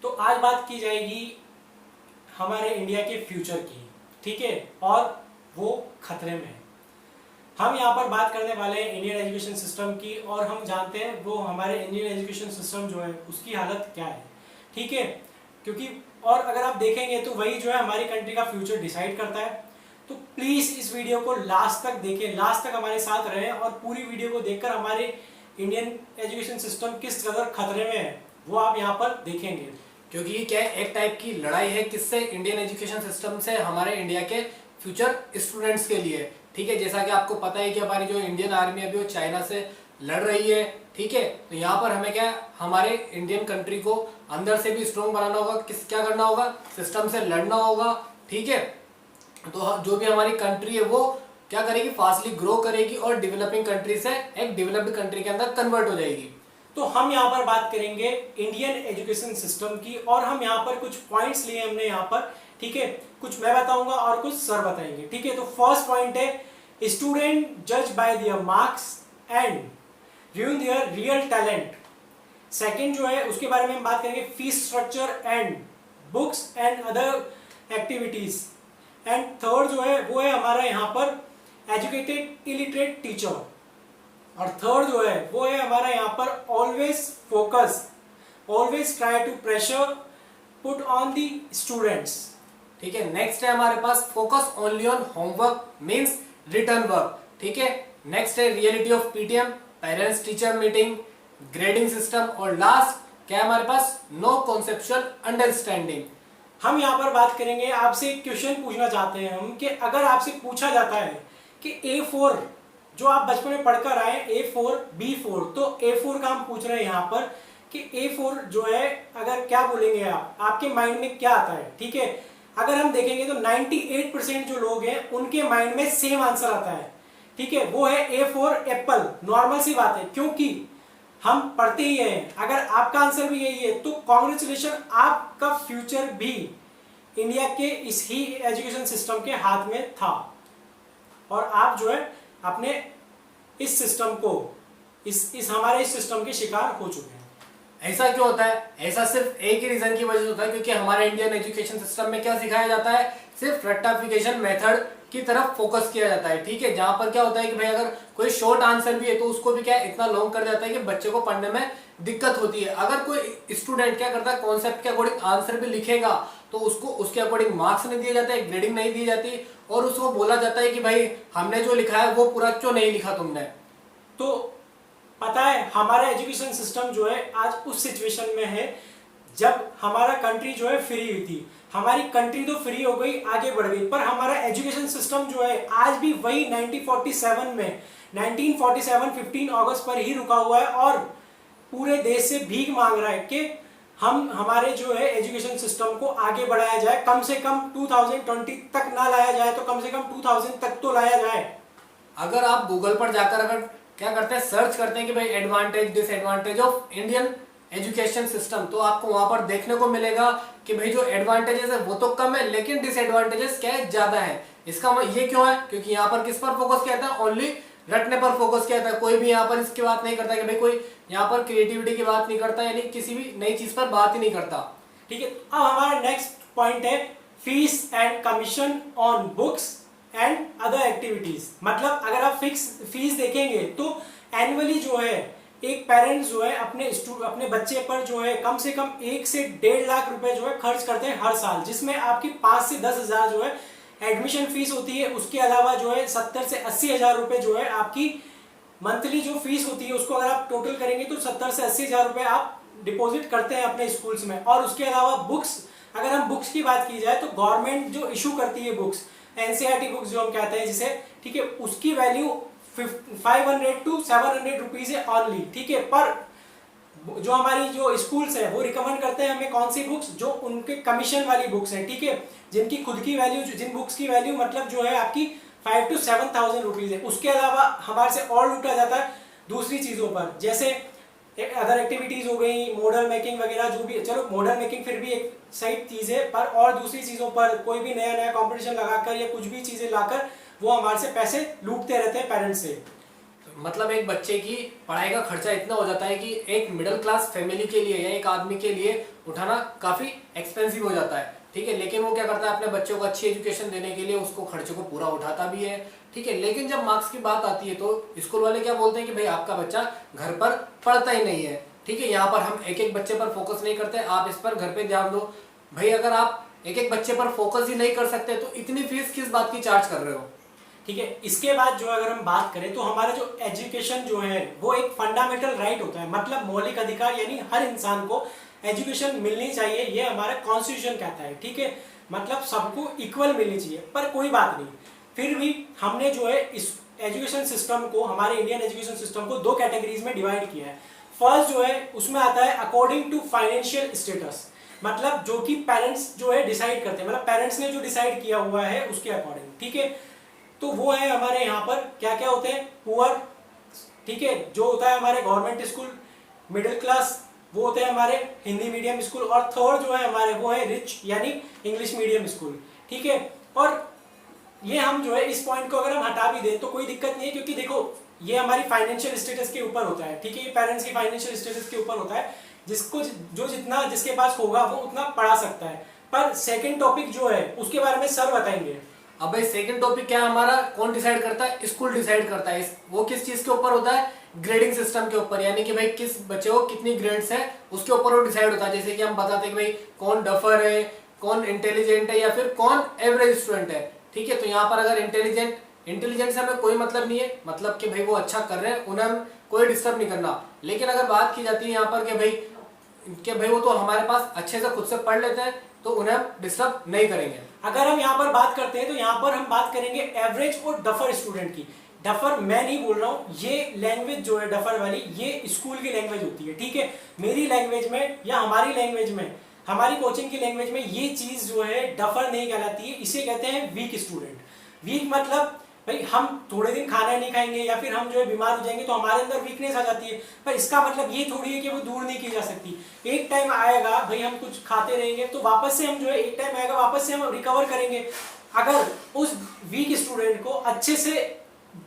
तो आज बात की जाएगी हमारे इंडिया के फ्यूचर की, ठीक है, और वो खतरे में है। हम यहाँ पर बात करने वाले हैं इंडियन एजुकेशन सिस्टम की, और हम जानते हैं वो हमारे इंडियन एजुकेशन सिस्टम जो है उसकी हालत क्या है, ठीक है। क्योंकि और अगर आप देखेंगे तो वही जो है हमारी कंट्री का फ्यूचर डिसाइड करता है। तो प्लीज़ इस वीडियो को लास्ट तक देखें, लास्ट तक हमारे साथ रहें और पूरी वीडियो को देखकर हमारे इंडियन एजुकेशन सिस्टम किस कदर खतरे में है वो आप यहाँ पर देखेंगे। क्योंकि ये क्या है, एक टाइप की लड़ाई है किससे, इंडियन एजुकेशन सिस्टम से, हमारे इंडिया के फ्यूचर स्टूडेंट्स के लिए, ठीक है। जैसा कि आपको पता है कि हमारी जो इंडियन आर्मी अभी वो चाइना से लड़ रही है, ठीक है। तो यहाँ पर हमें क्या है, हमारे इंडियन कंट्री को अंदर से भी स्ट्रॉन्ग बनाना होगा, क्या करना होगा, सिस्टम से लड़ना होगा, ठीक है। तो जो भी हमारी कंट्री है वो क्या करेगी, फास्टली ग्रो करेगी और डेवलपिंग कंट्री से एक डेवलप्ड कंट्री के अंदर कन्वर्ट हो जाएगी। तो हम यहाँ पर बात करेंगे इंडियन एजुकेशन सिस्टम की, और हम यहाँ पर कुछ पॉइंट्स लिए हमने यहाँ पर, ठीक है। कुछ मैं बताऊंगा और कुछ सर बताएंगे, ठीक है। तो फर्स्ट पॉइंट है स्टूडेंट जज by their marks and ruin their real talent. Second जो है उसके बारे में हम बात करेंगे fees structure and books and other activities. And third जो है वो है हमारा यहाँ पर एजुकेटेड इलिटरेट टीचर। और थर्ड जो है वो है हमारा यहाँ पर always focus, always try to pressure put on the students, ठीक है। नेक्स्ट है हमारे पास focus only on homework means written work, ठीक है। नेक्स्ट है reality of PTM, parents teacher meeting, grading system, और लास्ट क्या है हमारे पास, नो कॉन्सेप्चुअल अंडरस्टैंडिंग। हम यहाँ पर बात करेंगे, आपसे एक क्वेश्चन पूछना चाहते हैं हम कि अगर आपसे पूछा जाता है कि A4 जो आप बचपन में पढ़कर आए A4 B4, तो A4 का हम पूछ रहे हैं यहाँ पर कि A4 जो है अगर क्या बोलेंगे आप, आपके माइंड में क्या आता है, ठीक है। अगर हम देखेंगे तो 98% जो लोग हैं उनके माइंड में सेम आंसर आता है, ठीक है, वो है A4 एप्पल। नॉर्मल सी बात है क्योंकि हम पढ़ते ही हैं। अगर आपका आंसर भी यही है तो कॉन्ग्रेचुलेशन, आपका फ्यूचर भी इंडिया के इस ही एजुकेशन सिस्टम के हाथ में था, और आप जो है अपने इस सिस्टम को इस हमारे इस सिस्टम के शिकार हो चुके हैं। ऐसा क्यों होता है? ऐसा सिर्फ एक ही रीजन की वजह से होता है, क्योंकि हमारे इंडियन एजुकेशन सिस्टम में क्या सिखाया जाता है, सिर्फ रट्टाफिकेशन मेथड की तरफ फोकस किया जाता है, ठीक है। जहां पर क्या होता है कि भाई अगर कोई शॉर्ट आंसर भी है तो उसको भी क्या इतना लॉन्ग कर जाता है कि बच्चे को पढ़ने में दिक्कत होती है। अगर कोई स्टूडेंट क्या करता है, कॉन्सेप्ट के अकॉर्डिंग आंसर भी लिखेगा तो उसको उसके अकॉर्डिंग मार्क्स नहीं दिए जाते, ग्रेडिंग नहीं दी जाती, और उसको बोला जाता है कि भाई हमने जो लिखा है वो पूरा क्यों नहीं लिखा तुमने। तो पता है हमारा एजुकेशन सिस्टम जो है आज उस सिचुएशन में है जब हमारा कंट्री जो है फ्री हुई थी। हमारी कंट्री तो फ्री हो गई, आगे बढ़ गई, पर हमारा एजुकेशन सिस्टम जो है आज भी वही 1947 में 15 अगस्त पर ही रुका हुआ है, और पूरे देश से भीख मांग रहा है कि हम हमारे जो है एजुकेशन सिस्टम को आगे बढ़ाया जाए। कम से कम 2020 तक ना लाया जाए तो कम से कम 2000 तक तो लाया जाए। अगर आप गूगल पर जाकर अगर क्या करते हैं, सर्च करते हैं कि भाई advantage disadvantage of Indian education system, तो आपको वहां पर देखने को मिलेगा कि भाई जो एडवांटेजेस है वो तो कम है, लेकिन डिसएडवांटेजेस क्या है, ज्यादा है। इसका ये क्यों है, क्योंकि यहाँ पर किस पर फोकस किया था, ओनली रटने पर फोकस किया था। कोई भी यहाँ पर इसकी बात नहीं करता कि भाई कोई यहाँ पर क्रिएटिविटी की बात नहीं करता, यानी किसी भी नई चीज पर बात ही नहीं करता, ठीक है। अब हमारा नेक्स्ट पॉइंट है fees and commission on books and other activities. मतलब अगर आप फिक्स फीस देखेंगे तो एनुअली जो है एक पेरेंट्स जो है अपने बच्चे पर जो है कम से कम 1 से 1.5 लाख रुपए जो है खर्च करते हैं हर साल, जिसमें आपकी 5 से 10 हजार जो है एडमिशन फीस होती है। उसके अलावा जो है 70 से 80 हजार रुपए जो है आपकी मंथली जो फीस होती है, उसको अगर आप टोटल करेंगे तो 70 से 80 हजार रुपए आप डिपॉजिट करते हैं अपने स्कूल्स में। और उसके अलावा बुक्स, अगर हम बुक्स की बात की जाए तो गवर्नमेंट जो इशू करती है बुक्स, एनसीईआरटी बुक्स जो हम कहते हैं जिसे, ठीक है, उसकी वैल्यू 500 to 700 रुपीज है ऑनली, ठीक है। पर जो हमारी जो स्कूल्स है वो रिकमेंड करते हैं हमें कौन सी बुक्स, जो उनके कमीशन वाली बुक्स हैं, ठीक है, जिनकी खुद की वैल्यू, जिन बुक्स की वैल्यू मतलब जो है आपकी 5 to 7,000 रुपीज है। उसके अलावा हमारे से और लूटा जाता है दूसरी चीजों पर, जैसे अदर एक्टिविटीज हो गई, मॉडल मेकिंग वगैरह, जो भी, चलो मॉडल मेकिंग फिर भी एक सही चीज है, पर और दूसरी चीजों पर कोई भी नया नया कंपटीशन लगाकर या कुछ भी चीजें लाकर वो हमारे से पैसे लूटते रहते हैं पेरेंट्स से। तो मतलब एक बच्चे की पढ़ाई का खर्चा इतना हो जाता है कि एक मिडिल क्लास फैमिली के लिए या एक आदमी के लिए उठाना काफी एक्सपेंसिव हो जाता है, ठीक है। लेकिन वो क्या करता है, अपने बच्चों को अच्छी एजुकेशन देने के लिए उसको खर्चे को पूरा उठाता भी है, ठीक है। लेकिन जब मार्क्स की बात आती है तो स्कूल वाले क्या बोलते हैं कि भाई आपका बच्चा घर पर पढ़ता ही नहीं है, ठीक है। यहाँ पर हम एक एक बच्चे पर फोकस नहीं करते, आप इस पर घर पे ध्यान दो। भाई अगर आप एक एक बच्चे पर फोकस ही नहीं कर सकते तो इतनी फीस किस बात की चार्ज कर रहे हो, ठीक है। इसके बाद जो अगर हम बात करें तो हमारा जो एजुकेशन जो है वो एक फंडामेंटल राइट होता है, मतलब मौलिक अधिकार, यानी हर इंसान को एजुकेशन मिलनी चाहिए, ये हमारा कॉन्स्टिट्यूशन कहता है, ठीक है। मतलब सबको इक्वल मिलनी चाहिए। पर कोई बात नहीं, फिर भी हमने जो है इस एजुकेशन सिस्टम को, हमारे इंडियन एजुकेशन सिस्टम को दो कैटेगरीज में डिवाइड किया है। फर्स्ट जो है उसमें आता है अकॉर्डिंग टू फाइनेंशियल स्टेटस, मतलब जो कि पेरेंट्स जो है डिसाइड करते हैं, मतलब पेरेंट्स ने जो डिसाइड किया हुआ है उसके अकॉर्डिंग, ठीक है। तो वो है हमारे यहाँ पर क्या क्या होते हैं, पुअर, ठीक है, जो होता है हमारे गवर्नमेंट स्कूल, मिडिल क्लास वो होते हैं हमारे हिंदी मीडियम स्कूल, और थर्ड जो है हमारे वो है रिच यानी इंग्लिश मीडियम स्कूल, ठीक है। और ये हम जो है इस पॉइंट को अगर हम हटा भी दें तो कोई दिक्कत नहीं है, क्योंकि देखो ये हमारी फाइनेंशियल स्टेटस के ऊपर होता है, ठीक है। ये पेरेंट्स की फाइनेंशियल स्टेटस के ऊपर होता है, जिसको जो जितना जिसके पास होगा वो उतना पढ़ा सकता है। पर सेकंड टॉपिक जो है उसके बारे में सर बताएंगे। अब भाई सेकंड टॉपिक क्या है हमारा, कौन डिसाइड करता है, स्कूल डिसाइड करता है। वो किस चीज के ऊपर होता है, ग्रेडिंग सिस्टम के ऊपर, यानी कि भाई किस बच्चे को कितनी ग्रेड्स है उसके ऊपर वो डिसाइड होता है। जैसे कि हम बताते हैं कि भाई कौन डफर है, कौन इंटेलिजेंट है, या फिर कौन एवरेज स्टूडेंट है, ठीक है। तो यहाँ पर अगर इंटेलिजेंट से हमें कोई मतलब नहीं है, मतलब कि भाई वो अच्छा कर रहे हैं, उन्हें हम कोई डिस्टर्ब नहीं करना। लेकिन अगर बात की जाती है यहाँ पर कि भाई वो तो हमारे पास अच्छे से खुद से पढ़ लेते हैं तो उन्हें हम डिस्टर्ब नहीं करेंगे। अगर हम यहाँ पर बात करते हैं तो यहाँ पर हम बात करेंगे एवरेज और डफर स्टूडेंट की। डफर मैं नहीं बोल रहा हूँ, ये लैंग्वेज जो है डफर वाली ये स्कूल की लैंग्वेज होती है, ठीक है। मेरी लैंग्वेज में या हमारी लैंग्वेज में, हमारी कोचिंग की लैंग्वेज में ये चीज जो है डफर नहीं कहलाती है, इसे कहते हैं वीक स्टूडेंट। वीक मतलब भाई हम थोड़े दिन खाना नहीं खाएंगे या फिर हम जो है बीमार हो जाएंगे तो हमारे अंदर वीकनेस आ जाती है, पर इसका मतलब ये थोड़ी है कि वो दूर नहीं की जा सकती। एक टाइम आएगा भाई हम कुछ खाते रहेंगे तो वापस से हम जो है, एक टाइम आएगा वापस से हम रिकवर करेंगे। अगर उस वीक स्टूडेंट को अच्छे से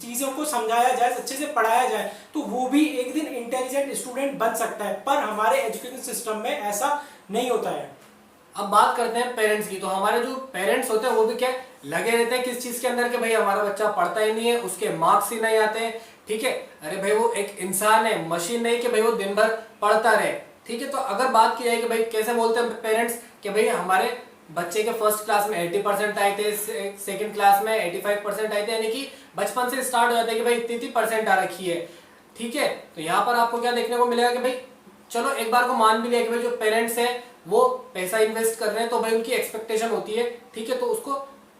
चीजों को समझाया जाए, अच्छे से पढ़ाया जाए, तो वो भी एक दिन इंटेलिजेंट स्टूडेंट बन सकता है। पर हमारे एजुकेशन सिस्टम में ऐसा नहीं होता है। अब बात करते हैं पेरेंट्स की। तो हमारे जो पेरेंट्स होते हैं वो भी क्या लगे रहते हैं किस चीज के अंदर, कि भाई हमारा बच्चा पढ़ता ही नहीं है, उसके मार्क्स ही नहीं आते हैं, ठीक है। अरे भाई वो एक इंसान है, मशीन नहीं कि भाई वो दिन भर पढ़ता रहे, ठीक है। तो अगर बात की जाए कि भाई कैसे बोलते हैं पेरेंट्स कि भाई हमारे बच्चे के फर्स्ट क्लास में 80% आए थे, सेकंड क्लास में 85% आए थे, यानी कि बचपन से स्टार्ट हो जाता है कि भाई इतनी परसेंट आ रखी है, ठीक है। तो यहाँ पर आपको क्या देखने को मिलेगा कि भाई चलो एक बार को मान भी लिया कि भाई जो पेरेंट्स हैं वो पैसा इन्वेस्ट कर रहे हैं तो भाई उनकी एक्सपेक्टेशन होती है, ठीक है। तो उसको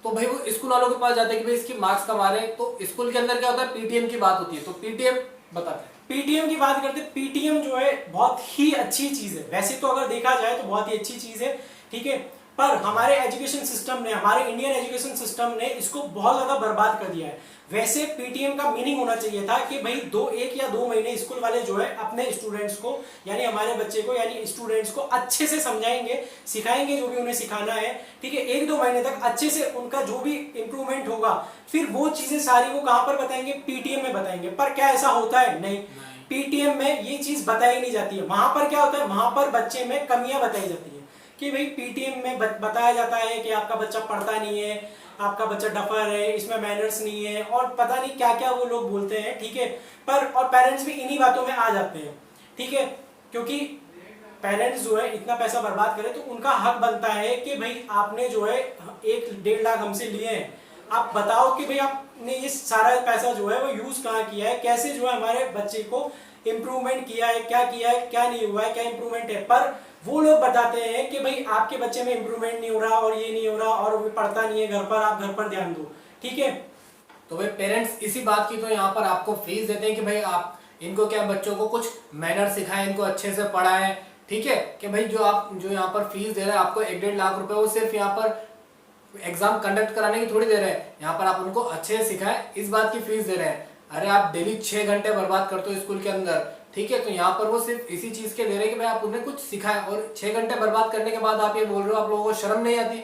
तो भाई वो स्कूल वालों के पास जाते हैं कि भाई इसकी मार्क्स कम आ रहे हैं। तो स्कूल के अंदर क्या होता है, पीटीएम की बात होती है। तो पीटीएम बताते हैं। पीटीएम की बात करते हैं। पीटीएम जो है बहुत ही अच्छी चीज है, वैसे तो अगर देखा जाए तो बहुत ही अच्छी चीज है, ठीक है। पर हमारे एजुकेशन सिस्टम ने, हमारे इंडियन एजुकेशन सिस्टम ने इसको बहुत ज्यादा बर्बाद कर दिया है। वैसे पीटीएम का मीनिंग होना चाहिए था कि भाई 1 या 2 महीने स्कूल वाले जो है अपने स्टूडेंट्स को, यानी हमारे बच्चे को, यानी स्टूडेंट्स को अच्छे से समझाएंगे, सिखाएंगे जो भी उन्हें सिखाना है, ठीक है। 1-2 महीने तक अच्छे से उनका जो भी इंप्रूवमेंट होगा, फिर वो चीजें सारी वो कहां पर बताएंगे, पीटीएम में बताएंगे। पर क्या ऐसा होता है? नहीं, पीटीएम में ये चीज बताई नहीं जाती है। वहां पर क्या होता है, वहां पर बच्चे में कमियां बताई जाती है कि भाई पीटीएम में बताया जाता है कि आपका बच्चा पढ़ता नहीं है, आपका बच्चा डफर है, इसमें मैनर्स नहीं है, और पता नहीं क्या क्या वो लोग बोलते हैं, ठीक है। पर और पेरेंट्स भी इन्हीं बातों में आ जाते हैं, ठीक है। क्योंकि पेरेंट्स जो है इतना पैसा बर्बाद करे तो उनका हक बनता है कि भाई आपने जो है 1-1.5 लाख हमसे लिए हैं, आप बताओ कि भाई आपने ये सारा पैसा जो है वो यूज कहाँ किया है, कैसे जो है हमारे बच्चे को इम्प्रूवमेंट किया है, क्या नहीं हुआ है, क्या इम्प्रूवमेंट है। पर वो लोग बताते हैं कि भाई आपके बच्चे में इम्प्रूवमेंट नहीं हो रहा और ये नहीं हो रहा और वो पढ़ता नहीं है घर पर, आप घर पर ध्यान दो, ठीक है। तो भाई पेरेंट्स इसी बात की तो यहाँ पर आपको फीस देते हैं कि भाई आप इनको क्या बच्चों को कुछ मैनर सिखाएं, इनको अच्छे से पढ़ाएं, ठीक है। कि भाई जो यहाँ पर फीस दे रहे हैं आपको 1-1.5 लाख रुपए, वो सिर्फ यहाँ पर एग्जाम कंडक्ट कराने की थोड़ी दे रहे हैं, यहाँ पर आप उनको अच्छे से सिखाएं, इस बात की फीस दे रहे हैं। अरे आप डेली 6 घंटे बर्बाद करते हो स्कूल के अंदर, ठीक है। तो यहाँ पर वो सिर्फ इसी चीज के दे रहे हैं कि भाई आप उन्हें कुछ सिखाएं, और 6 घंटे बर्बाद करने के बाद आप ये बोल रहे हो, आप लोगों को शर्म नहीं आती?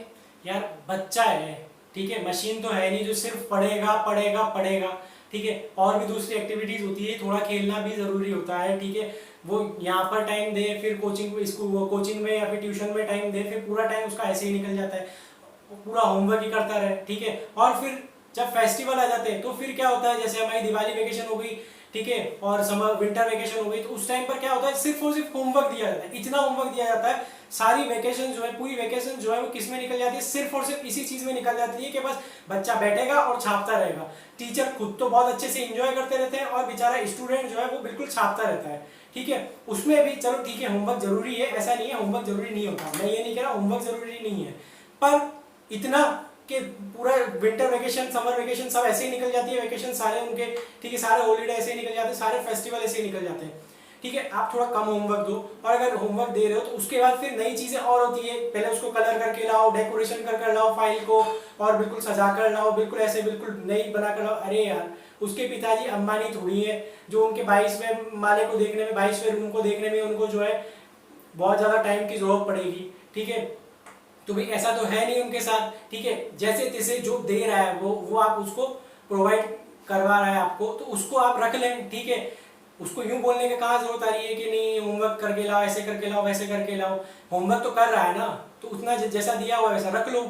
यार बच्चा है, ठीक है, मशीन तो है नहीं जो सिर्फ पढ़ेगा पढ़ेगा पढ़ेगा, ठीक है, और भी दूसरी एक्टिविटीज होती है, थोड़ा खेलना भी जरूरी होता है, ठीक है। वो यहाँ पर टाइम दे, फिर कोचिंग में या फिर ट्यूशन में टाइम दे, फिर पूरा टाइम उसका ऐसे ही निकल जाता है, पूरा होमवर्क ही करता रहे, ठीक है। और फिर जब फेस्टिवल आ जाते हैं तो फिर क्या होता है, जैसे हमारी दिवाली वेकेशन हो गई, ठीक है, और समर विंटर वेकेशन हो गई, तो उस टाइम पर क्या होता है, सिर्फ और सिर्फ होमवर्क दिया जाता है, इतना होमवर्क दिया जाता है, सारी वेकेशन जो है, पूरी वेकेशन जो है वो किस में निकल जाती है, सिर्फ और सिर्फ इसी चीज में निकल जाती है कि बस बच्चा बैठेगा और छापता रहेगा। टीचर खुद तो बहुत अच्छे से एंजॉय करते रहते हैं और बेचारा स्टूडेंट जो है वो बिल्कुल छापता रहता है, ठीक है। उसमें भी चलो ठीक है, होमवर्क जरूरी है, ऐसा नहीं है होमवर्क जरूरी नहीं होता, मैं ये नहीं कह रहा होमवर्क जरूरी नहीं है, पर इतना कि पूरा विंटर वेकेशन, समर वेकेशन सब ऐसे ही निकल जाती है, वेकेशन सारे उनके, ठीक है, सारे हॉलीडे ऐसे ही निकल जाते हैं, सारे फेस्टिवल ऐसे ही निकल जाते हैं, ठीक है। आप थोड़ा कम होमवर्क दो, और अगर होमवर्क दे रहे हो तो उसके बाद फिर नई चीजें और होती है, पहले उसको कलर करके लाओ, डेकोरेशन कर लाओ फाइल को, और बिल्कुल सजा कर लाओ, बिल्कुल ऐसे बिल्कुल नई बना कर लाओ। अरे यार, उसके पिताजी अंबानी थोड़ी है जो उनके 22वें माले को देखने में, 22वें रूम को देखने में उनको जो है बहुत ज्यादा टाइम की जरूरत पड़ेगी, ठीक है। तो भाई ऐसा तो है नहीं उनके साथ, ठीक है। जैसे तैसे जो दे रहा है वो आप उसको प्रोवाइड करवा रहा है आपको, तो उसको आप रख लें, ठीक है। उसको यूं बोलने की कहाँ जरूरत आ रही है कि नहीं होमवर्क करके लाओ, ऐसे करके लाओ, वैसे करके लाओ, होमवर्क तो कर रहा है ना, तो उतना जैसा दिया हुआ वैसा रख लो।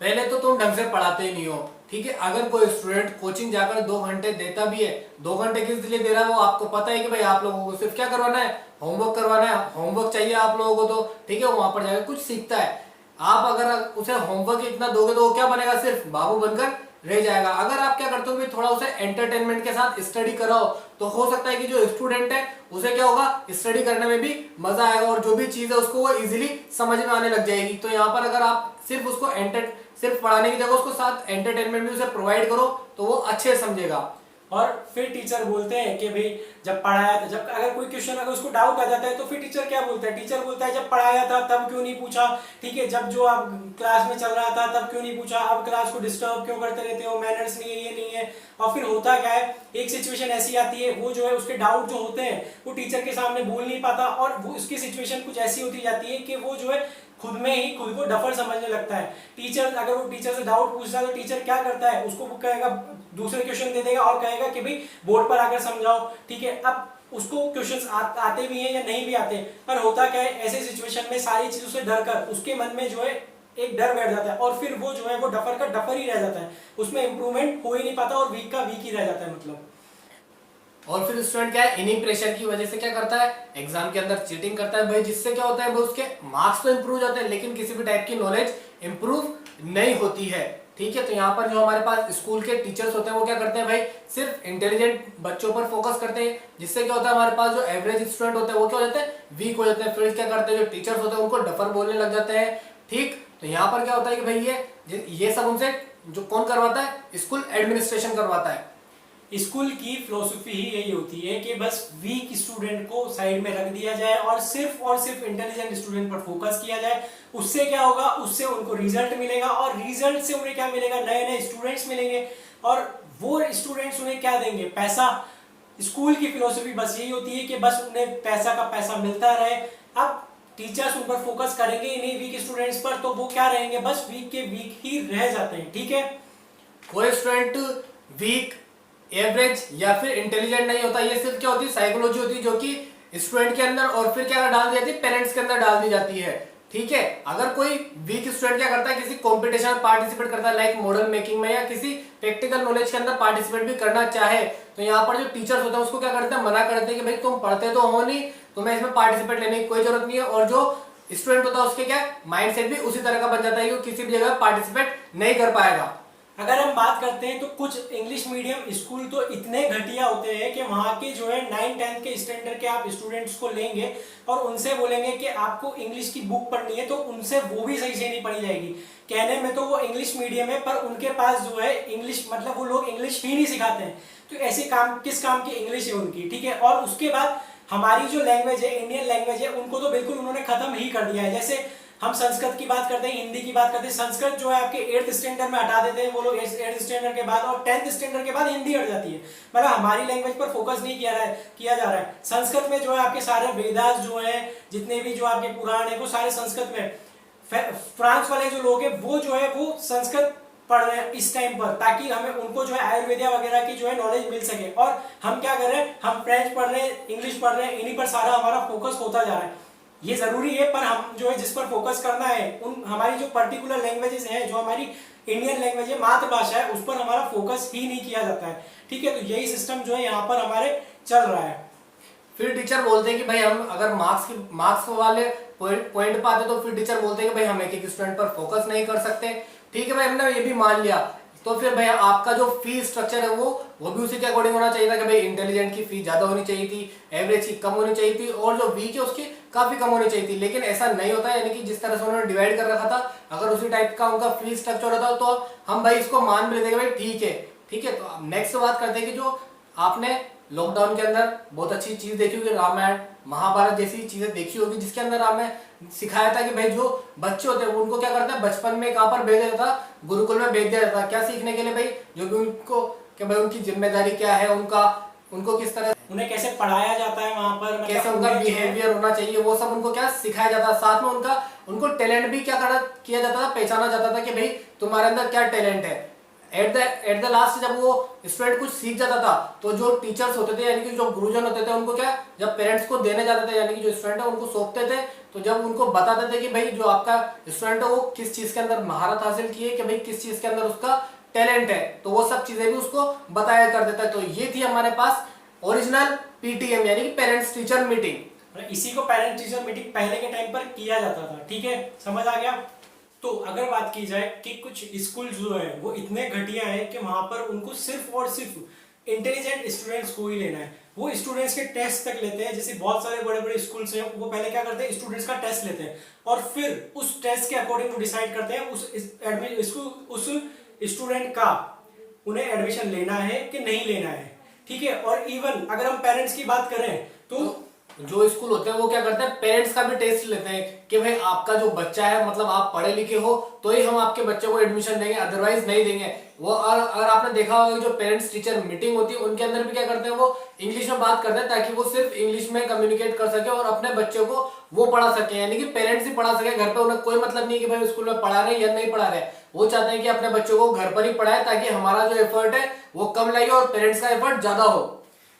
पहले तो तुम ढंग से पढ़ाते ही नहीं हो, ठीक है। अगर कोई स्टूडेंट कोचिंग जाकर 2 घंटे देता भी है, 2 घंटे किस लिए दे रहा है वो आपको पता है कि भाई आप लोगों को सिर्फ क्या करवाना है, होमवर्क करवाना है, होमवर्क चाहिए आप लोगों को, तो ठीक है, वहां पर जाकर कुछ सीखता है। आप अगर उसे होमवर्क इतना दोगे तो वो क्या बनेगा, सिर्फ बाबू बनकर रह जाएगा। अगर आप क्या करते हो भी थोड़ा उसे एंटरटेनमेंट के साथ स्टडी कराओ, तो हो सकता है कि जो स्टूडेंट है उसे क्या होगा, स्टडी करने में भी मजा आएगा, और जो भी चीज है उसको वो इजीली समझ में आने लग जाएगी। तो यहाँ पर अगर आप सिर्फ उसको सिर्फ पढ़ाने की जगह उसको साथ एंटरटेनमेंट भी उसे प्रोवाइड करो तो वो अच्छे समझेगा। और फिर टीचर बोलते हैं कि भाई जब पढ़ाया था, जब अगर कोई क्वेश्चन अगर उसको डाउट आ जाता है तो फिर टीचर क्या बोलता है, टीचर बोलता है जब पढ़ाया था तब क्यों नहीं पूछा, ठीक है, जब जो आप क्लास में चल रहा था तब क्यों नहीं पूछा, अब क्लास को डिस्टर्ब क्यों करते रहते हो, मैनर्स नहीं है, ये नहीं है। और फिर होता क्या है, एक सिचुएशन ऐसी आती है, वो जो है उसके डाउट जो होते हैं वो टीचर के सामने बोल नहीं पाता, और वो उसकी सिचुएशन कुछ ऐसी होती जाती है कि वो जो है खुद में ही खुद को डफर समझने लगता है। टीचर अगर वो टीचर से डाउट पूछता है तो टीचर क्या करता है, उसको वो कहेगा, दूसरे क्वेश्चन दे देगा और कहेगा कि भाई बोर्ड पर आकर समझाओ, ठीक है। अब उसको क्वेश्चंस आते भी हैं या नहीं भी आते, पर होता क्या है, ऐसे सिचुएशन में सारी चीजों से डर कर उसके मन में जो है एक डर बैठ जाता है, और फिर वो जो है वो डफर का डफर ही रह जाता है, उसमें इंप्रूवमेंट हो ही नहीं पाता और वीक का वीक ही रह जाता है मतलब। और फिर स्टूडेंट क्या है, इन्हीं प्रेशर की वजह से क्या करता है, एग्जाम के अंदर चीटिंग करता है भाई, जिससे क्या होता है वो उसके मार्क्स तो इंप्रूव जाते हैं लेकिन किसी भी टाइप की नॉलेज इंप्रूव नहीं होती है, ठीक है। तो यहाँ पर जो हमारे पास स्कूल के टीचर्स होते हैं वो क्या करते हैं भाई, सिर्फ इंटेलिजेंट बच्चों पर फोकस करते हैं, जिससे क्या होता है हमारे पास जो एवरेज स्टूडेंट होते हैं वो क्या हो जाते हैं, वीक हो जाते हैं। फिर क्या करते हैं, जो टीचर्स होते हैं उनको डफर बोलने लग जाते हैं, ठीक। तो यहाँ पर क्या होता है कि भाई ये सब उनसे जो कौन करवाता है, स्कूल एडमिनिस्ट्रेशन करवाता है। स्कूल की फिलोसफी ही यही होती है कि बस वीक स्टूडेंट को साइड में रख दिया जाए और सिर्फ इंटेलिजेंट स्टूडेंट पर फोकस किया जाए। उससे क्या होगा, उससे उनको रिजल्ट मिलेगा, और रिजल्ट से उन्हें क्या मिलेगा, नए नए स्टूडेंट्स मिलेंगे, और वो स्टूडेंट्स उन्हें क्या देंगे, पैसा। स्कूल की फिलोसफी बस यही होती है कि बस उन्हें पैसा का पैसा मिलता रहे। अब टीचर्स उन पर फोकस करेंगे इन्हीं वीक स्टूडेंट्स पर, तो वो क्या रहेंगे, बस वीक के वीक ही रह जाते हैं, ठीक है। कोई स्टूडेंट वीक, एवरेज या फिर इंटेलिजेंट नहीं होता, ये सिर्फ क्या होती है, साइकोलॉजी होती है जो कि स्टूडेंट के अंदर और फिर क्या डाल दी जाती है, पेरेंट्स के अंदर डाल दी जाती है, ठीक है। अगर कोई वीक स्टूडेंट क्या करता है, किसी कंपटीशन में पार्टिसिपेट करता है, लाइक मॉडल मेकिंग में, या किसी प्रैक्टिकल नॉलेज के अंदर पार्टिसिपेट भी करना चाहे, तो यहाँ पर जो टीचर्स होते हैं उसको क्या करते हैं, मना करते हैं कि भाई तुम पढ़ते तो हो नहीं, तुम्हें इसमें पार्टिसिपेट लेने की कोई जरूरत नहीं है। और जो स्टूडेंट होता है उसके क्या माइंडसेट भी उसी तरह का बन जाता है कि वो किसी भी जगह पार्टिसिपेट नहीं कर पाएगा। अगर हम बात करते हैं तो कुछ इंग्लिश मीडियम स्कूल तो इतने घटिया होते हैं कि वहाँ के जो है 9-10 के स्टैंडर्ड के आप स्टूडेंट्स को लेंगे और उनसे बोलेंगे कि आपको इंग्लिश की बुक पढ़नी है, तो उनसे वो भी सही से नहीं पढ़ी जाएगी। कहने में तो वो इंग्लिश मीडियम है, पर उनके पास जो है इंग्लिश मतलब वो लोग इंग्लिश ही नहीं सिखाते हैं, तो ऐसे काम किस काम की इंग्लिश है उनकी, ठीक है। और उसके बाद हमारी जो लैंग्वेज है, इंडियन लैंग्वेज है, उनको तो बिल्कुल उन्होंने खत्म ही कर दिया है। जैसे हम संस्कृत की बात करते हैं, हिंदी की बात करते हैं, संस्कृत जो है आपके 8th स्टैंडर्ड में हटा देते हैं वो लोग 8th स्टैंडर्ड के बाद, और 10th स्टैंडर्ड के बाद हिंदी हट जाती है। मतलब हमारी लैंग्वेज पर फोकस नहीं किया जा रहा है। संस्कृत में जो है आपके सारे वेदास जो है, जितने भी जो आपके पुराण है वो सारे संस्कृत में। फ्रांस वाले जो लोग हैं वो जो है वो संस्कृत पढ़ रहे हैं इस टाइम पर, ताकि हमें उनको जो है आयुर्वेदा वगैरह की जो है नॉलेज मिल सके। और हम क्या कर रहे हैं, हम फ्रेंच पढ़ रहे हैं, इंग्लिश पढ़ रहे हैं, इन्हीं पर सारा हमारा फोकस होता जा रहा है। ये जरूरी है, पर हम जो है जिस पर फोकस करना है, उन हमारी जो पर्टिकुलर लैंग्वेजेस हैं, जो हमारी इंडियन लैंग्वेज है, मातृभाषा है, उस पर हमारा फोकस ही नहीं किया जाता है। ठीक है, तो यही सिस्टम जो है यहाँ पर हमारे चल रहा है। फिर टीचर बोलते हैं कि भाई हम अगर मार्क्स वाले पॉइंट पाते तो फिर टीचर बोलते हैं कि भाई हम एक स्टूडेंट पर फोकस नहीं कर सकते। ठीक है भाई, हमने ये भी मान लिया, तो फिर भाई आपका जो फीस स्ट्रक्चर है वो भी उसी के अकॉर्डिंग होना चाहिए था कि भाई इंटेलिजेंट की फीस ज्यादा होनी चाहिए थी, एवरेज की कम होनी चाहिए थी, और जो वीक है उसकी काफी कम होनी चाहिए थी। लेकिन ऐसा नहीं होता है, यानी कि जिस तरह से उन्होंने डिवाइड कर रखा था, अगर उसी टाइप का उनका फीस स्ट्रक्चर होता तो हम भाई इसको मान भी लेते हैं भाई ठीक है। ठीक है, तो नेक्स्ट बात करते हैं कि जो आपने लॉकडाउन के अंदर बहुत अच्छी चीज देखी होगी, रामायण महाभारत जैसी चीजें देखी होगी, जिसके अंदर हमें सिखाया था कि भाई जो बच्चे होते हैं उनको क्या करते हैं, बचपन में कहां पर भेज दिया जाता, गुरुकुल में भेज दिया जाता, क्या सीखने के लिए भाई, जो भी उनको कि भाई उनकी जिम्मेदारी क्या है, उनको किस तरह उन्हें कैसे पढ़ाया जाता है वहां पर, मतलब कैसे उनका बिहेवियर होना चाहिए, वो सब उनको क्या सिखाया जाता है। साथ में उनको टैलेंट भी क्या किया जाता था, पहचाना जाता था कि भाई तुम्हारे अंदर क्या टैलेंट है। एट द लास्ट जब वो स्टूडेंट कुछ सीख जाता था, तो जो टीचर्स होते थे, यानी कि जो गुरुजन होते थे, उनको क्या जब पेरेंट्स को देने जाते थे, यानी कि जो स्टूडेंट है उनको सौंपते थे, तो जब उनको बताते थे कि भाई जो आपका स्टूडेंट है वो किस चीज के अंदर महारत हासिल की है, कि भाई किस चीज के अंदर उसका टैलेंट है, तो वो सब चीजें भी उसको बताया कर देता है। तो ये थी हमारे पास ओरिजिनल पीटीएम, यानी कि पेरेंट्स टीचर मीटिंग। इसी को पेरेंट्स टीचर मीटिंग पहले के टाइम पर किया जाता था। ठीक है, समझ आ गया। तो अगर बात की जाए कि कुछ स्कूल जो है वो इतने घटिया है कि वहां पर उनको सिर्फ और सिर्फ इंटेलिजेंट स्टूडेंट्स को ही लेना है। वो स्टूडेंट्स के टेस्ट तक लेते हैं। जैसे बहुत सारे बड़े बड़े स्कूल्स हैं, वो पहले क्या करते हैं, स्टूडेंट्स का टेस्ट लेते हैं और फिर उस टेस्ट के अकॉर्डिंग वो डिसाइड करते हैं उस स्टूडेंट का उन्हें एडमिशन लेना है कि नहीं लेना है। ठीक है, और इवन अगर हम पेरेंट्स की बात करें तो जो स्कूल होते हैं वो क्या करते हैं, पेरेंट्स का भी टेस्ट लेते हैं कि भाई आपका जो बच्चा है, मतलब आप पढ़े लिखे हो तो ही हम आपके बच्चे को एडमिशन देंगे, अदरवाइज नहीं देंगे। वो और अगर आपने देखा होगा जो पेरेंट्स टीचर मीटिंग होती है उनके अंदर भी क्या करते हैं, वो इंग्लिश में बात करते हैं ताकि वो सिर्फ इंग्लिश में कम्युनिकेट कर सके और अपने बच्चे को वो पढ़ा सके, यानी कि पेरेंट्स ही पढ़ा सके। घर पे उन्हें कोई मतलब नहीं कि भाई स्कूल में पढ़ा रहे या नहीं पढ़ा रहे, वो चाहते हैं कि अपने बच्चों को घर पर ही पढ़ाए ताकि हमारा जो एफर्ट है वो कम लगे और पेरेंट्स का एफर्ट ज्यादा हो।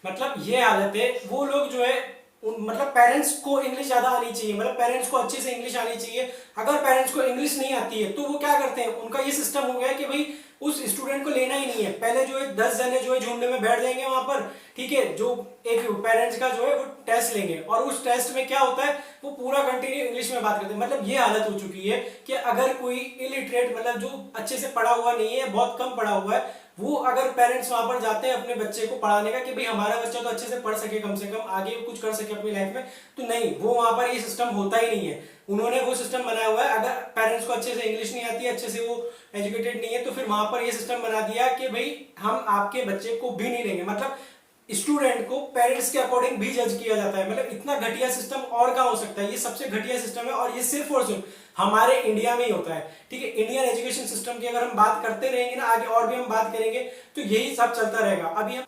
मतलब ये हालत है। वो लोग जो है मतलब पेरेंट्स को इंग्लिश ज्यादा आनी चाहिए, मतलब पेरेंट्स को अच्छे से इंग्लिश आनी चाहिए। अगर पेरेंट्स को इंग्लिश नहीं आती है तो वो क्या करते हैं, उनका ये सिस्टम हो गया है कि भाई उस स्टूडेंट को लेना ही नहीं है। पहले जो है 10 जने जो है झुंड में बैठ जाएंगे वहां पर। ठीक है, जो एक पेरेंट्स का जो है वो टेस्ट लेंगे और उस टेस्ट में क्या होता है, वो पूरा कंटिन्यू इंग्लिश में बात करते हैं। मतलब ये हालत हो चुकी है कि अगर कोई इलिटरेट, मतलब जो अच्छे से पढ़ा हुआ नहीं है, बहुत कम पढ़ा हुआ है, वो अगर पेरेंट्स वहां पर जाते हैं अपने बच्चे को पढ़ाने का कि भाई हमारा बच्चा तो अच्छे से पढ़ सके, कम से कम आगे कुछ कर सके अपनी लाइफ में, तो नहीं, वो वहां पर ये सिस्टम होता ही नहीं है। उन्होंने वो सिस्टम बनाया हुआ है, अगर पेरेंट्स को अच्छे से इंग्लिश नहीं आती है, अच्छे से वो एजुकेटेड नहीं है, तो फिर वहां पर ये सिस्टम बना दिया कि भाई हम आपके बच्चे को भी नहीं लेंगे। मतलब स्टूडेंट को पेरेंट्स के अकॉर्डिंग भी जज किया जाता है। मतलब इतना घटिया सिस्टम और क्या हो सकता है, ये सबसे घटिया सिस्टम है और ये सिर्फ और सिर्फ हमारे इंडिया में ही होता है। ठीक है, इंडियन एजुकेशन सिस्टम की अगर हम बात करते रहेंगे ना, आगे और भी हम बात करेंगे, तो यही सब चलता रहेगा। अभी हम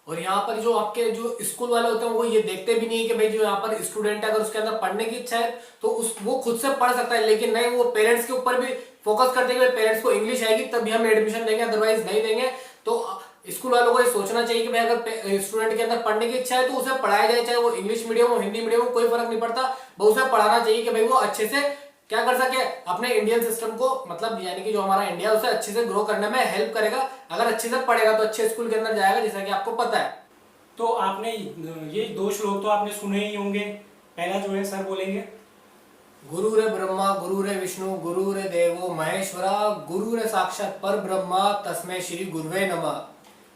और यहाँ पर जो आपके जो स्कूल वाले होते हैं वो ये देखते भी नहीं है कि भाई जो यहाँ पर स्टूडेंट है अगर उसके अंदर पढ़ने की इच्छा है तो वो खुद से पढ़ सकता है, लेकिन नहीं, वो पेरेंट्स के ऊपर भी फोकस करते हैं कि पेरेंट्स को इंग्लिश आएगी तभी हम एडमिशन देंगे, अदरवाइज नहीं देंगे। तो स्कूल वालों को ये सोचना चाहिए कि भाई अगर स्टूडेंट के अंदर पढ़ने की इच्छा है तो उसे पढ़ाया जाए, चाहे वो इंग्लिश मीडियम हो हिंदी मीडियम हो, कोई फर्क नहीं पड़ता, वो उसे पढ़ाना चाहिए कि भाई वो अच्छे से क्या कर सके, अपने इंडियन सिस्टम को, मतलब यानी कि जो हमारा इंडिया है उसे अच्छे से ग्रो करने में हेल्प करेगा। अगर अच्छे से पढ़ेगा तो अच्छे स्कूल के अंदर जाएगा, जैसा कि आपको पता है। तो आपने ये 2 श्लोक तो आपने सुने ही होंगे। पहला जो है सर बोलेंगे, गुरु रे ब्रह्मा गुरु रे विष्णु गुरु रे देवो महेश्वरा गुरु रे साक्षात पर ब्रह्मा तस्मै श्री गुरुवे नमः।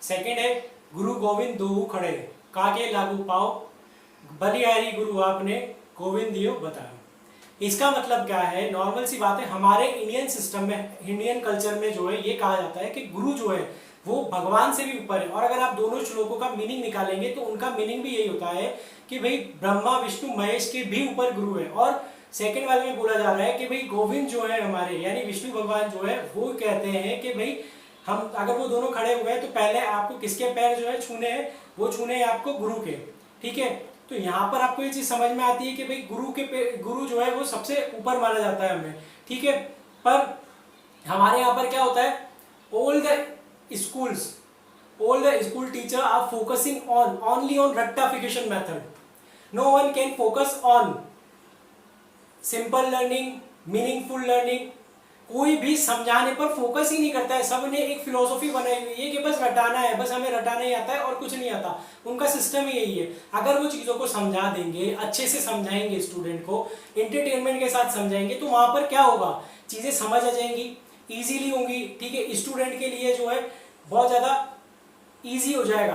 सेकंड है, गुरु गोविंद दोहु खड़े काके लागू पाओ, बलिहारी गुरु आपने गोविंद दियो बताओ। इसका मतलब क्या है, नॉर्मल सी बात है, हमारे इंडियन सिस्टम में, इंडियन कल्चर में जो है ये कहा जाता है कि गुरु जो है वो भगवान से भी ऊपर है। और अगर आप दोनों श्लोकों का मीनिंग निकालेंगे तो उनका मीनिंग भी यही होता है कि भाई ब्रह्मा विष्णु महेश के भी ऊपर गुरु है। और सेकंड वाले में बोला जा रहा है कि भाई गोविंद जो है हमारे, यानी विष्णु भगवान जो है, वो कहते हैं कि भाई हम अगर वो दोनों खड़े हुए हैं तो पहले आपको किसके पैर जो है छूने हैं, वो छूने हैं आपको गुरु के। ठीक है, तो यहाँ पर आपको ये चीज समझ में आती है कि भाई गुरु जो है वो सबसे ऊपर माना जाता है हमें। ठीक है, पर हमारे यहाँ पर क्या होता है, all the schools, all the school teacher are focusing on only on rectification method. No one can focus on simple learning, meaningful learning, कोई भी समझाने पर फोकस ही नहीं करता है। सबने एक फिलोसॉफी बनाई हुई है कि बस रटाना है, बस हमें रटाना ही आता है और कुछ नहीं आता। उनका सिस्टम ही यही है। अगर वो चीज़ों को समझा देंगे, अच्छे से समझाएंगे, स्टूडेंट को एंटरटेनमेंट के साथ समझाएंगे, तो वहाँ पर क्या होगा, चीज़ें समझ आ जाएंगी, ईजीली होंगी। ठीक है, स्टूडेंट के लिए जो है बहुत ज़्यादा ईजी हो जाएगा।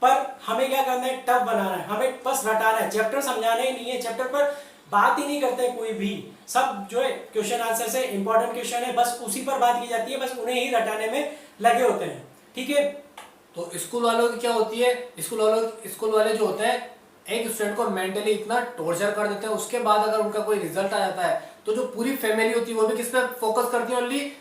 पर हमें क्या करना है, टफ बनाना है, हमें बस रटाना है, चैप्टर समझाना ही नहीं है, चैप्टर पर बात ही नहीं करते कोई भी। सब जो है क्वेश्चन आंसर से इंपॉर्टेंट क्वेश्चन है, बस उसी पर बात की जाती है, बस उन्हें ही रटाने में लगे होते हैं। ठीक है, तो स्कूल वालों की क्या होती है, स्कूल वाले जो होते हैं एक स्टूडेंट को मेंटली इतना टॉर्चर कर देते हैं, उसके बाद अगर उनका कोई रिजल्ट आ जाता है तो जो पूरी फैमिली होती है वो भी किस पे फोकस करती है, ओनली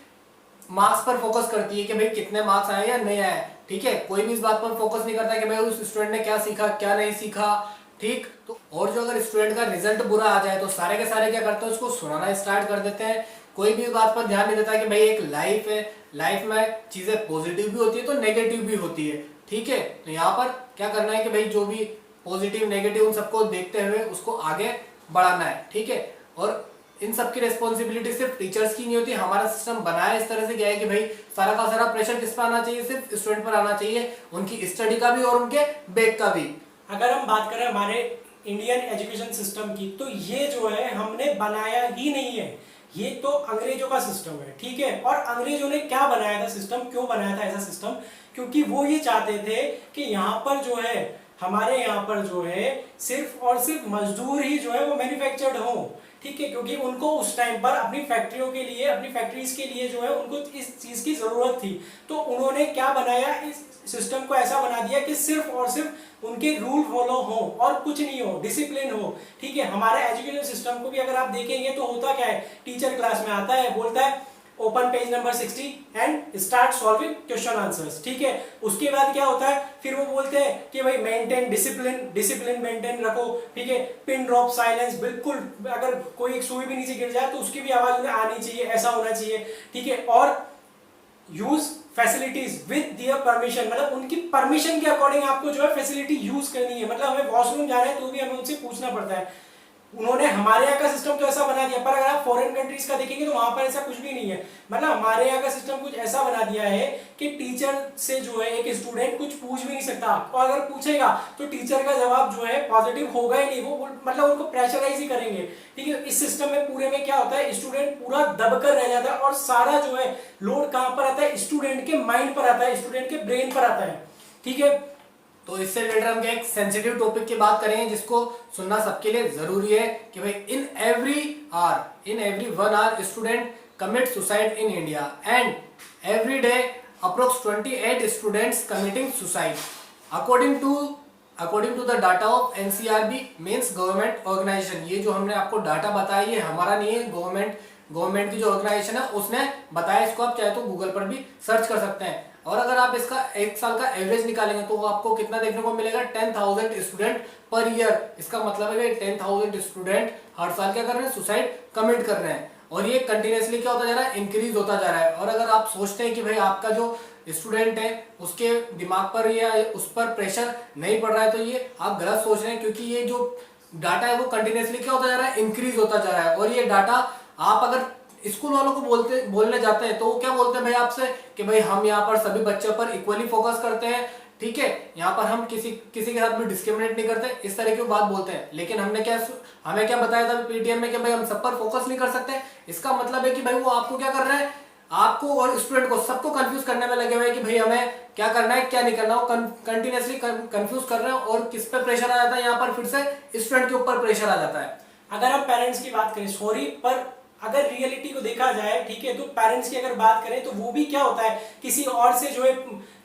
मार्क्स पर फोकस करती है कि भाई कितने मार्क्स आए या नहीं आए। ठीक है, कोई भी इस बात पर फोकस नहीं करता कि भाई उस स्टूडेंट ने क्या सीखा क्या नहीं सीखा। ठीक, तो और जो अगर स्टूडेंट का रिजल्ट बुरा आ जाए तो सारे के सारे क्या करते हैं, उसको सुनाना स्टार्ट कर देते हैं। कोई भी बात पर ध्यान नहीं देता कि भाई एक लाइफ है, लाइफ में चीजें पॉजिटिव भी होती है तो नेगेटिव भी होती है। ठीक है, तो यहाँ पर क्या करना है कि भाई जो भी पॉजिटिव नेगेटिव उन सबको देखते हुए उसको आगे बढ़ाना है। ठीक है, और इन सब की रिस्पॉन्सिबिलिटी सिर्फ टीचर्स की नहीं होती। हमारा सिस्टम बनाया इस तरह से गया है कि भाई सारा का सारा प्रेशर किस पर आना चाहिए, सिर्फ स्टूडेंट पर आना चाहिए, उनकी स्टडी का भी और उनके बैक का भी। अगर हम बात करें हमारे इंडियन एजुकेशन सिस्टम की, तो ये जो है हमने बनाया ही नहीं है, ये तो अंग्रेजों का सिस्टम है। ठीक है, और अंग्रेजों ने क्या बनाया था सिस्टम, क्यों बनाया था ऐसा सिस्टम, क्योंकि वो ये चाहते थे कि यहाँ पर जो है हमारे यहाँ पर जो है सिर्फ और सिर्फ मजदूर ही जो है वो मैन्युफैक्चर्ड हो। ठीक है, क्योंकि उनको उस टाइम पर अपनी फैक्ट्रियों के लिए, अपनी फैक्ट्रीज के लिए जो है उनको इस चीज की जरूरत थी। तो उन्होंने क्या बनाया, इस सिस्टम को ऐसा बना दिया कि सिर्फ और सिर्फ उनके रूल फॉलो हो और कुछ नहीं हो, डिसिप्लिन हो। ठीक है, हमारे एजुकेशन सिस्टम को भी अगर आप देखेंगे तो होता क्या है, टीचर क्लास में आता है, बोलता है open page number 60 and start solving question answers. ठीक है, उसके बाद क्या होता है, फिर वो बोलते हैं कि भाई मेंटेन डिसिप्लिन मेंटेन रखो। ठीक है, पिन ड्रॉप साइलेंस, बिल्कुल अगर कोई एक सुई भी नीचे गिर जाए तो उसकी भी आवाज उन्हें आनी चाहिए, ऐसा होना चाहिए। ठीक है, और use facilities with their permission, मतलब उनकी परमिशन के अकॉर्डिंग आपको जो है फैसिलिटी यूज करनी है। मतलब हमें वॉशरूम जाना है तो भी हमें उनसे पूछना पड़ता है। उन्होंने हमारे यहाँ का सिस्टम तो ऐसा बना दिया, पर अगर आप फॉरेन कंट्रीज का देखेंगे तो वहां पर ऐसा कुछ भी नहीं है। मतलब हमारे यहाँ का सिस्टम कुछ ऐसा बना दिया है कि टीचर से जो है एक स्टूडेंट कुछ पूछ भी नहीं सकता, और अगर पूछेगा तो टीचर का जवाब जो है पॉजिटिव होगा ही नहीं, वो मतलब उनको प्रेशराइज ही करेंगे। ठीक है, इस सिस्टम में पूरे में क्या होता है, स्टूडेंट पूरा दबकर रह जाता है और सारा जो है लोड कहां पर आता है, स्टूडेंट के माइंड पर आता है, स्टूडेंट के ब्रेन पर आता है। ठीक है, तो इससे रिलेटेड हम एक सेंसिटिव टॉपिक की बात करेंगे जिसको सुनना सबके लिए जरूरी है कि भाई in every 1 hour student commit suicide in India and every day approx 28 students committing suicide according to the data of NCRB means government organisation. ये जो हमने आपको डाटा बताया ये हमारा नहीं है, गवर्नमेंट की जो ऑर्गेनाइजेशन है उसने बताया। इसको आप चाहे तो गूगल पर भी सर्च कर सकते हैं। और अगर आप इसका एक साल का एवरेज निकालेंगे तो आपको कितना देखने को मिलेगा, 10,000 स्टूडेंट पर ईयर। इसका मतलब है कि 10,000 स्टूडेंट हर साल क्या कर रहे हैं, सुसाइड कमिट कर रहे हैं। और ये कंटिन्यूसली क्या होता जा रहा है, इंक्रीज होता जा रहा है। और अगर आप सोचते हैं कि भाई आपका जो स्टूडेंट है उसके दिमाग पर या उस पर प्रेशर नहीं पड़ रहा है, तो ये आप गलत सोच रहे हैं, क्योंकि ये जो डाटा है वो कंटिन्यूसली क्या होता जा रहा है, इंक्रीज होता जा रहा है। और ये डाटा आप अगर स्कूल वालों को बोलने जाते हैं तो वो क्या बोलते हैं भाई आपसे कि भाई हम यहाँ पर सभी बच्चों पर इक्वली फोकस करते हैं। ठीक है, यहाँ पर हम किसी के साथ भी डिस्क्रिमिनेट नहीं करते, इस तरह की बात बोलते हैं। लेकिन हमें क्या बताया था पीटीएम में कि भाई हम सब पर फोकस नहीं कर सकते। इसका मतलब है कि भाई वो आपको क्या कर रहे हैं, आपको और स्टूडेंट को सबको कंफ्यूज करने में लगे हुए हैं कि भाई हमें क्या करना है क्या नहीं करना। वो कंटिन्यूसली कंफ्यूज कर रहे हैं और किस पे प्रेशर आ जाता है, यहाँ पर फिर से स्टूडेंट के ऊपर प्रेशर आ जाता है। अगर हम पेरेंट्स की बात करें, सॉरी पर अगर रियलिटी को देखा जाए, ठीक है, तो पेरेंट्स की अगर बात करें तो वो भी क्या होता है, किसी और से जो है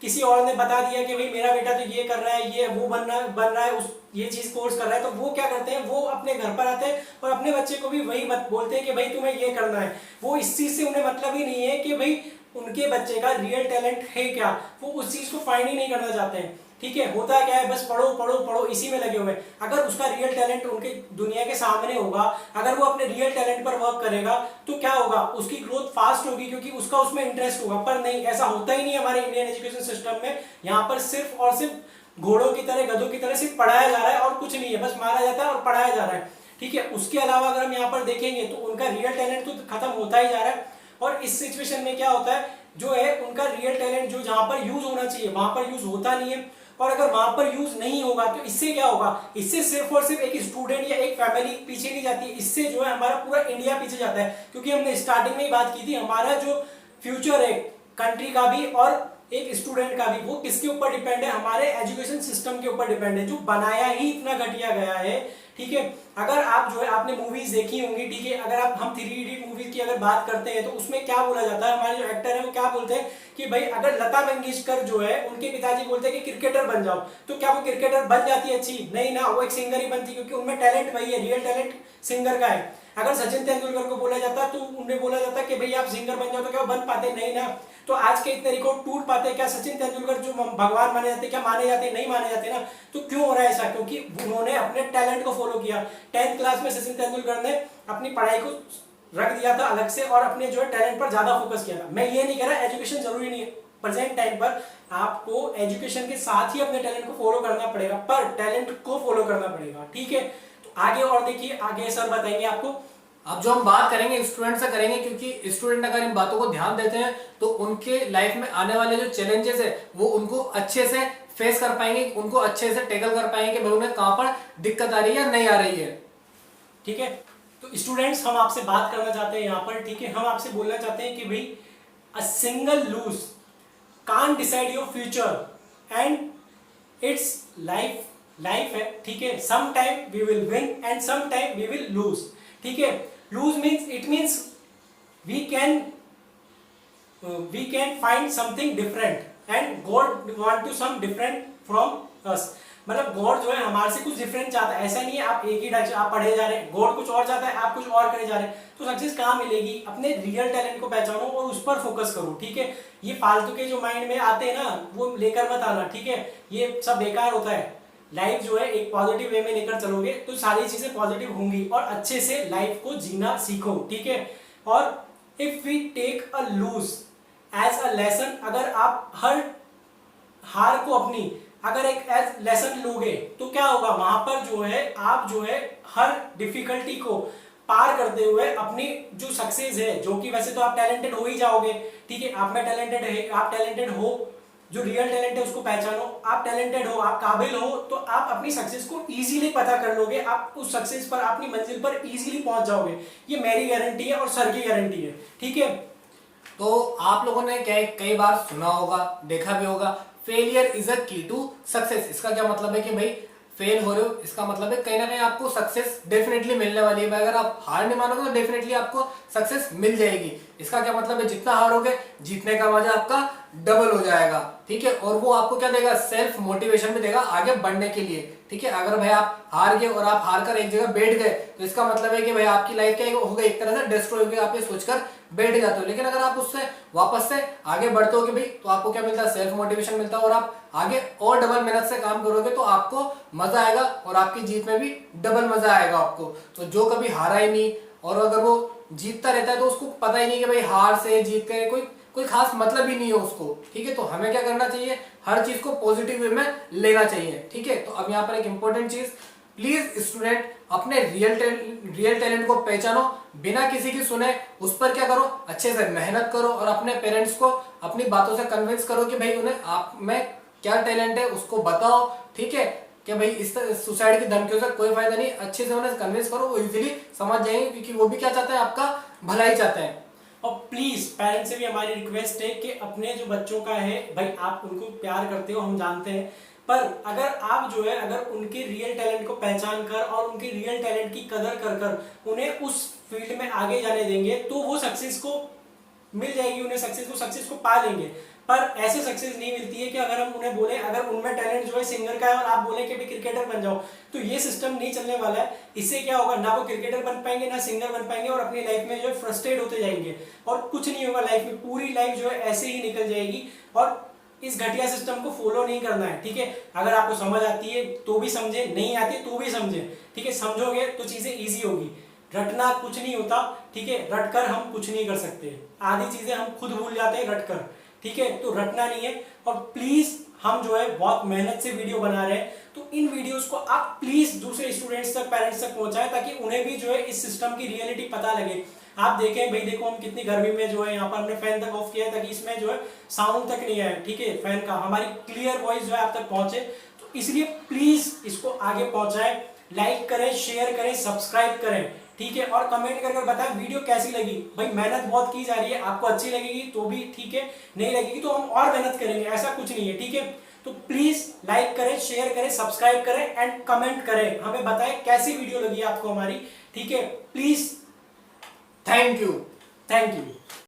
किसी और ने बता दिया कि भाई मेरा बेटा तो ये कर रहा है, ये वो बन रहा है, उस ये चीज कोर्स कर रहा है, तो वो क्या करते हैं, वो अपने घर पर आते हैं और अपने बच्चे को भी वही बोलते हैं कि भाई तुम्हें ये करना है। वो इस चीज से उन्हें मतलब ही नहीं है कि भाई उनके बच्चे का रियल टैलेंट है क्या, वो उस चीज को फाइंड ही नहीं करना चाहते हैं। ठीक है, होता क्या है, बस पढ़ो पढ़ो पढ़ो इसी में लगे हुए हैं। अगर उसका रियल टैलेंट उनके दुनिया के सामने होगा, अगर वो अपने रियल टैलेंट पर वर्क करेगा तो क्या होगा, उसकी ग्रोथ फास्ट होगी क्योंकि उसका उसमें इंटरेस्ट होगा। पर नहीं, ऐसा होता ही नहीं हमारे इंडियन एजुकेशन सिस्टम में। यहाँ पर सिर्फ और सिर्फ घोड़ों की तरह, गधों की तरह सिर्फ पढ़ाया जा रहा है और कुछ नहीं है, बस मारा जाता है और पढ़ाया जा रहा है। ठीक है, उसके अलावा अगर हम यहाँ पर देखेंगे तो उनका रियल टैलेंट तो खत्म होता ही जा रहा है। और इस सिचुएशन में क्या होता है, जो है उनका रियल टैलेंट जो जहां पर यूज होना चाहिए वहां पर यूज होता नहीं है। और अगर वहां पर यूज नहीं होगा तो इससे क्या होगा, इससे सिर्फ और सिर्फ एक स्टूडेंट या एक फैमिली पीछे नहीं जाती, इससे जो है हमारा पूरा इंडिया पीछे जाता है। क्योंकि हमने स्टार्टिंग में ही बात की थी, हमारा जो फ्यूचर है कंट्री का भी और एक स्टूडेंट का भी, वो किसके ऊपर डिपेंड है, हमारे एजुकेशन सिस्टम के ऊपर डिपेंड है, जो बनाया ही इतना घटिया गया है। ठीक है, अगर आप जो है आपने मूवीज देखी होंगी, ठीक है, अगर आप हम 3 इडियट मूवीज की अगर बात करते हैं तो उसमें क्या बोला जाता है, हमारे जो एक्टर है वो क्या बोलते हैं कि भाई अगर लता मंगेशकर जो है उनके पिताजी बोलते हैं कि क्रिकेटर बन जाओ, तो क्या वो क्रिकेटर बन जाती है अच्छी? नहीं ना, वो एक सिंगर ही बनती, क्योंकि उनमें टैलेंट वही है, रियल टैलेंट सिंगर का है। अगर सचिन तेंदुलकर को बोला जाता तो उन्हें बोला जाता कि भाई आप सिंगर बन जाओ, तो क्या वो बन पाते? नहीं ना। तो आज के इतने रिकॉर्ड टूट पाते? क्या सचिन तेंदुलकर जो भगवान माने जाते, क्या माने जाते? नहीं माने जाते ना। तो क्यों हो रहा है ऐसा? क्योंकि उन्होंने अपने टैलेंट को फॉलो किया। 10th क्लास में सचिन तेंदुलकर ने अपनी पढ़ाई को रख दिया था अलग से और अपने जो है टैलेंट पर ज्यादा फोकस किया था। मैं ये नहीं कह रहा एजुकेशन जरूरी नहीं है, प्रेजेंट टाइम पर आपको एजुकेशन के साथ ही अपने टैलेंट को फॉलो करना पड़ेगा, पर टैलेंट को फॉलो करना पड़ेगा। ठीक है, तो आगे और देखिए, आगे सर बताएंगे आपको। अब जो हम बात करेंगे स्टूडेंट से करेंगे, क्योंकि स्टूडेंट अगर इन बातों को ध्यान देते हैं तो उनके लाइफ में आने वाले जो चैलेंजेस है वो उनको अच्छे से फेस कर पाएंगे, उनको अच्छे से टैकल कर पाएंगे कि भाई उन्हें कहां पर दिक्कत आ रही है या नहीं आ रही है। ठीक है, तो स्टूडेंट्स हम आपसे बात करना चाहते हैं यहाँ पर। ठीक है, हम आपसे बोलना चाहते हैं कि भाई a single lose can't decide your future and it's life है। ठीक है, some time we will win and some time we will lose. ठीक है, lose means it means we can find something different and God want to some different from us. मतलब God जो है हमारे से कुछ डिफरेंट चाहता है। ऐसा नहीं है आप एक ही डायरेक्शन आप पढ़े जा रहे हैं, गॉड कुछ और चाहता है, आप कुछ और करे जा रहे हैं। तो सक्सेस कहाँ मिलेगी? अपने रियल टैलेंट को पहचानो और उस पर फोकस करो। ठीक है, ये फालतू के जो माइंड में आते हैं ना वो लेकर मत आना। ठीक है, ये सब बेकार होता है। लाइफ जो है एक पॉजिटिव वे में लेकर चलोगे तो सारी चीजें पॉजिटिव होंगी और अच्छे से लाइफ को जीना सीखो। ठीक है, और if we take a lose as a lesson, अगर आप हर हार को अपनी अगर एक एज लेसन लोगे तो क्या होगा, वहां पर जो है आप जो है हर डिफिकल्टी को पार करते हुए अपनी जो सक्सेस है, जो कि वैसे तो आप टैलेंटेड हो ही जाओगे। ठीक है, आप में टैलेंटेड है, आप टैलेंटेड हो, जो रियल टैलेंट है उसको पहचानो। आप टैलेंटेड हो, आप काबिल हो, तो आप अपनी सक्सेस को इजीली पता कर लोगे, आप उस सक्सेस पर अपनी मंजिल पर इजीली पहुंच जाओगे। ये मेरी गारंटी है और सर की गारंटी है। ठीक है, तो आप लोगों ने क्या कई बार सुना होगा, देखा भी होगा, फेलियर इज अ की टू सक्सेस। इसका क्या मतलब है कि भाई फेल हो रहे हो, इसका मतलब है कहीं ना कहीं आपको सक्सेस डेफिनेटली मिलने वाली है। अगर आप हार नहीं मानोगे तो डेफिनेटली आपको सक्सेस मिल जाएगी। इसका क्या मतलब है, जितना हारोगे जीतने का मजा आपका डबल हो जाएगा। ठीक है, और वो आपको क्या देगा, सेल्फ मोटिवेशन भी देगा आगे बढ़ने के लिए। ठीक है, अगर भाई आप हार गए और आप हार कर एक जगह बैठ गए तो इसका मतलब है कि भाई आपकी लाइफ क्या हो गई, एक तरह से डिस्ट्रॉय हो गई, आप ये सोचकर बैठ जाते हो। लेकिन अगर आप उससे वापस से आगे बढ़ते हो कि भाई, तो आपको क्या मिलता है, सेल्फ मोटिवेशन मिलता है और आप आगे और डबल मेहनत से काम करोगे तो आपको मजा आएगा और आपकी जीत में भी डबल मजा आएगा आपको। तो जो कभी हारा ही नहीं और अगर वो जीतता रहता है तो उसको पता ही नहीं कि भाई हार से जीत के कोई खास मतलब ही नहीं है उसको। ठीक है, तो हमें क्या करना चाहिए, हर चीज को पॉजिटिव वे में लेना चाहिए। ठीक है, तो अब यहाँ पर एक इंपॉर्टेंट चीज, प्लीज स्टूडेंट अपने रियल टैलेंट को पहचानो, बिना किसी की सुने उस पर क्या करो, अच्छे से मेहनत करो और अपने पेरेंट्स को अपनी बातों से कन्विंस करो कि भाई उन्हें आप में क्या टैलेंट है उसको बताओ। ठीक है, कि भाई इस सुसाइड की धमकियों से कोई फायदा नहीं, अच्छे से उन्हें कन्विंस करो, वो इजीली समझ जाएंगे, क्योंकि वो भी क्या चाहते हैं, आपका भलाई चाहते हैं। और प्लीज पेरेंट्स से भी हमारी रिक्वेस्ट है कि अपने जो बच्चों का है भाई, आप उनको प्यार करते हो हम जानते हैं, पर अगर आप जो है अगर उनके रियल टैलेंट को पहचान कर और उनके रियल टैलेंट की कदर कर कर उन्हें उस फील्ड में आगे जाने देंगे तो वो सक्सेस को मिल जाएगी, उन्हें सक्सेस को पा लेंगे। पर ऐसे सक्सेस नहीं मिलती है कि अगर हम उन्हें बोले, अगर उनमें टैलेंट जो है सिंगर का है और आप बोले कि भाई क्रिकेटर बन जाओ, तो ये सिस्टम नहीं चलने वाला है। इससे क्या होगा, ना वो क्रिकेटर बन पाएंगे ना सिंगर बन पाएंगे और अपनी लाइफ में जो है फ्रस्ट्रेट होते जाएंगे और कुछ नहीं होगा लाइफ में, पूरी लाइफ जो है ऐसे ही निकल जाएगी। और इस घटिया सिस्टम को फॉलो नहीं करना है, ठीक है। अगर आपको समझ आती है तो भी समझे, नहीं आती तो भी समझे, ठीक है। समझोगे तो चीजें इजी होगी। रटना कुछ नहीं होता, ठीक है। रट कर हम कुछ नहीं कर सकते, आधी चीजें हम खुद भूल जाते हैं रट कर, ठीक है। तो रटना नहीं है। और प्लीज हम जो है बहुत मेहनत से वीडियो बना रहे हैं, तो इन वीडियोस को आप प्लीज दूसरे स्टूडेंट्स तक, पेरेंट्स तक पहुंचाएं, ताकि उन्हें भी जो है इस सिस्टम की रियलिटी पता लगे। आप देखें भाई, देखो हम कितनी गर्मी में जो है यहाँ पर हमने फैन तक ऑफ किया है ताकि इसमें जो है साउंड तक नहीं आए, ठीक है, फैन का, हमारी क्लियर वॉइस जो है आप तक पहुंचे। तो इसलिए प्लीज इसको आगे पहुंचाएं, लाइक करें, शेयर करें, सब्सक्राइब करें, ठीक है। और कमेंट करके बताएं वीडियो कैसी लगी। भाई मेहनत बहुत की जा रही है, आपको अच्छी लगेगी तो भी ठीक है, नहीं लगेगी तो हम और मेहनत करेंगे, ऐसा कुछ नहीं है, ठीक है। तो प्लीज लाइक करें, शेयर करें, सब्सक्राइब करें एंड कमेंट करें, हमें बताएं कैसी वीडियो लगी आपको हमारी, ठीक है। Please, thank you. Thank you.